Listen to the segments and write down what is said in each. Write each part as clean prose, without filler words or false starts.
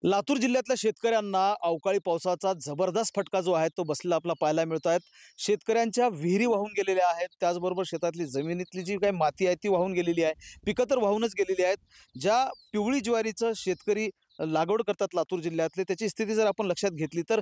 लातूर जिल्ह्यातल्या शेतकऱ्यांना अवकाळी पावसाचा जबरदस्त फटका जो आहे तो बसलेला आपला पाहायला मिळत आहेत. शेतकऱ्यांच्या विहिरी वाहून गेलेल्या आहेत, त्याचबरोबर शेतातली जमिनीतली जी काही माती आहे ती वाहून गेलेली आहे. पिकं तर वाहूनच गेलेली आहेत. ज्या पिवळी ज्वारीचं शेतकरी लागवड करतात लातूर जिल्ह्यातले, त्याची स्थिती जर आपण लक्षात घेतली तर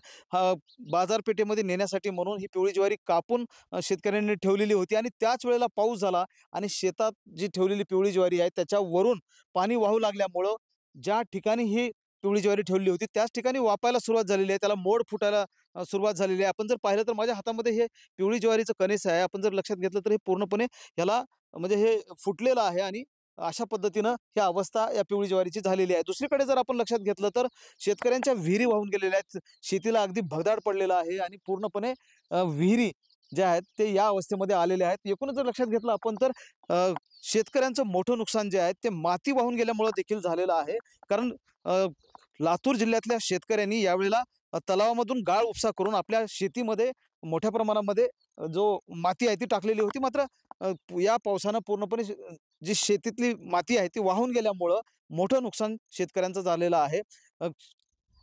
बाजारपेठेमध्ये नेण्यासाठी म्हणून ही पिवळी ज्वारी कापून शेतकऱ्यांनी ठेवलेली होती आणि त्याच वेळेला पाऊस झाला आणि शेतात जी ठेवलेली पिवळी ज्वारी आहे त्याच्यावरून पाणी वाहू लागल्यामुळं ज्या ठिकाणी ही पिवळी ज्वारी ठेवली होती त्याच ठिकाणी वापायला सुरुवात झालेली आहे. त्याला मोड फुटायला सुरुवात झालेली आहे. आपण जर पाहिलं तर माझ्या हातामध्ये हे पिवळी ज्वारीचं कणीस आहे. आपण जर लक्षात घेतलं तर हे पूर्णपणे ह्याला म्हणजे हे फुटलेलं आहे आणि अशा पद्धतीनं ही अवस्था या पिवळी ज्वारीची झालेली आहे. दुसरीकडे जर आपण लक्षात घेतलं तर शेतकऱ्यांच्या विहिरी वाहून गेलेल्या आहेत. शेतीला अगदी भगदाड पडलेला आहे आणि पूर्णपणे विहिरी ज्या आहेत ते या अवस्थेमध्ये आलेले आहेत. एकूणच जर लक्षात घेतलं आपण तर शेतकऱ्यांचं मोठं नुकसान जे आहे ते माती वाहून गेल्यामुळं देखील झालेलं आहे. कारण लातूर जिल्ह्यातल्या शेतकऱ्यांनी यावेळेला तलावामधून गाळ उपसा करून आपल्या शेतीमध्ये मोठ्या प्रमाणामध्ये जो माती आहे ती टाकलेली होती. मात्र या पावसानं पूर्णपणे जी शेतीतली माती आहे ती वाहून गेल्यामुळं मोठं नुकसान शेतकऱ्यांचं झालेलं आहे.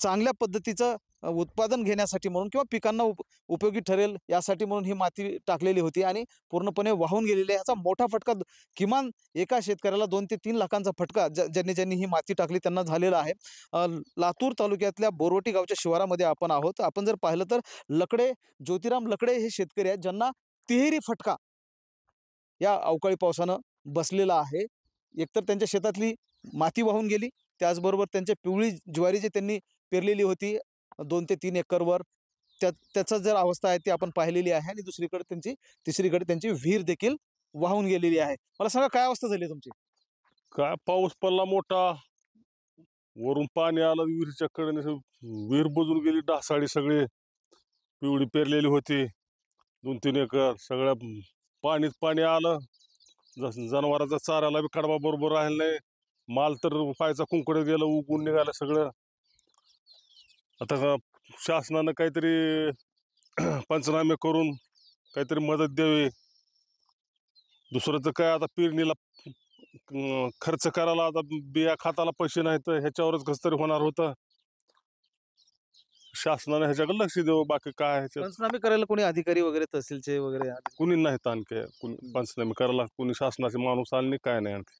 चांगल्या पद्धतीचं उत्पादन घेण्यासाठी म्हणून किंवा पिकांना उपयोगी ठरेल यासाठी म्हणून ही माती टाकलेली होती आणि पूर्णपणे वाहून गेलेली आहे. याचा मोठा फटका किमान एका शेतकऱ्याला 2 ते 3 लाखांचा फटका ज्यांनी ही माती टाकली त्यांना झालेला आहे. लातूर तालुक्यातल्या बोरवटी गावच्या शिवारामध्ये आपण आहोत. आपण जर पाहिलं तर ज्योतिराम लकडे हे शेतकरी आहेत ज्यांना तिहेरी फटका या अवकाळी पावसानं बसलेला आहे. एकतर त्यांच्या शेतातली माती वाहून गेली, त्याचबरोबर त्यांची पिवळी ज्वारी जी त्यांनी पेरलेली होती 2 ते 3 एकरवर त्याचा जर अवस्था आहे ती आपण पाहिलेली आहे आणि तिसरीकडे त्यांची विहीर देखील वाहून गेलेली आहे. मला सांगा काय अवस्था झाली तुमची? काय पाऊस पडला मोठा, वरून पाणी आलं विहिरीच्या कडेने, विहीर बुजून गेली. ढासाळी सगळी पिवळी पेरलेली होती 2-3 एकर. सगळ्या पाणीच पाणी आलं. जनावरांचा चाराला बी कडबा बरोबर राहिला नाही. माल तर व्हायचा कुंकडे गेलं, उगून निघालं सगळं. आता शासनानं काहीतरी पंचनामे करून काहीतरी मदत द्यावी. दुसरं तर काय, आता पेरणीला खर्च करायला आता बिया खाताला पैसे नाहीत, ह्याच्यावरच कसं तरी होणार होतं. शासनाने ह्याच्याकडे लक्ष द्यावं. बाकी काय ह्याच्यात पंचनामे करायला कोणी अधिकारी वगैरे तहसीलचे वगैरे आले? कुणी नाहीत आणखी. कुणी पंचनामे करायला कुणी शासनाचे माणूस आले नाही, काय नाही आणखी.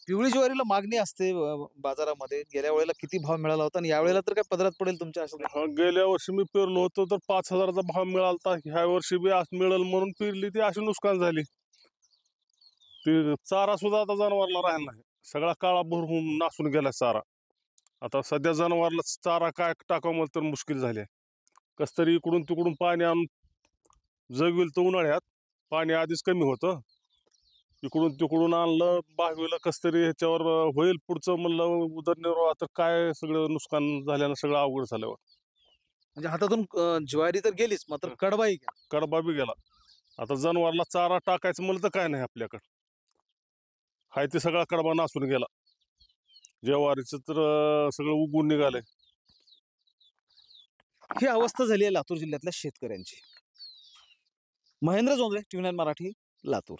पिवळी ज्वारीला मागणी असते बाजारामध्ये. गेल्या वेळेला किती भाव मिळाला होता आणि यावेळेला तर काय पदरात पडेल तुमच्या असं? हा, गेल्या वर्षी मी पेरलो होतो तर 5,000चा भाव मिळाला. ह्या वर्षी बी मिळेल म्हणून पेरली, ती अशी नुकसान झाली. ते चारा सुद्धा आता जनावरला राहिला नाही. सगळा काळा भरून नासून गेला चारा. आता सध्या जनावरला चारा काय टाकावं मला तर मुश्किल झाले. कस तरी इकडून तिकडून पाणी आणून जगविल तर उन्हाळ्यात पाणी आधीच कमी होतं. इकडून तिकडून आणलं बागवीला, कस तरी ह्याच्यावर होईल पुढचं म्हणलं उदरनिर्वाह. तर काय सगळं नुकसान झाल्यानं सगळं अवघड झालं. म्हणजे हातातून ज्वारी तर गेलीच, मात्र कडबाही गेला. कडबा बी गेला. आता जनावरला चारा टाकायचं म्हणलं तर काय नाही आपल्याकडं. हाय ते सगळा कडबा नासून गेला. ज्वारीचं तर सगळं उगून निघालंय. ही अवस्था झाली आहे लातूर जिल्ह्यातल्या शेतकऱ्यांची. महेंद्र जोंधळे, TV9 मराठी, लातूर.